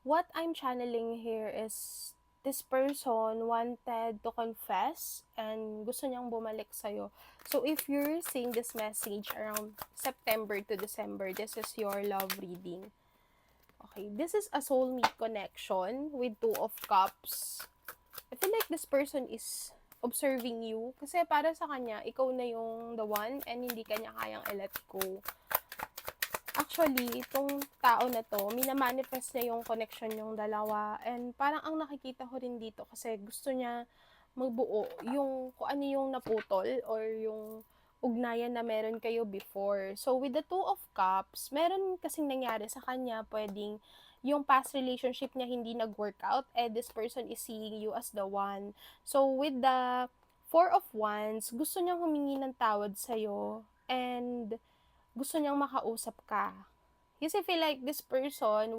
what I'm channeling here is this person wanted to confess and gusto niyang bumalik sa'yo. So, if you're seeing this message around September to December, this is your love reading. Okay, this is a soulmate connection with Two of Cups. I feel like this person is observing you kasi para sa kanya, ikaw na yung the one and hindi kanya kayang i-let go. Actually, itong tao na to, minamanifest niya yung connection yung dalawa. And parang ang nakikita ko rin dito kasi gusto niya magbuo yung kung ano yung naputol or yung ugnayan na meron kayo before. So, with the Two of Cups, meron kasing nangyari sa kanya, pwedeng yung past relationship niya hindi nag-work out, and this person is seeing you as the one. So, with the Four of Wands, gusto niyang humingi ng tawad sa'yo, and gusto niyang makausap ka. Kasi feel like this person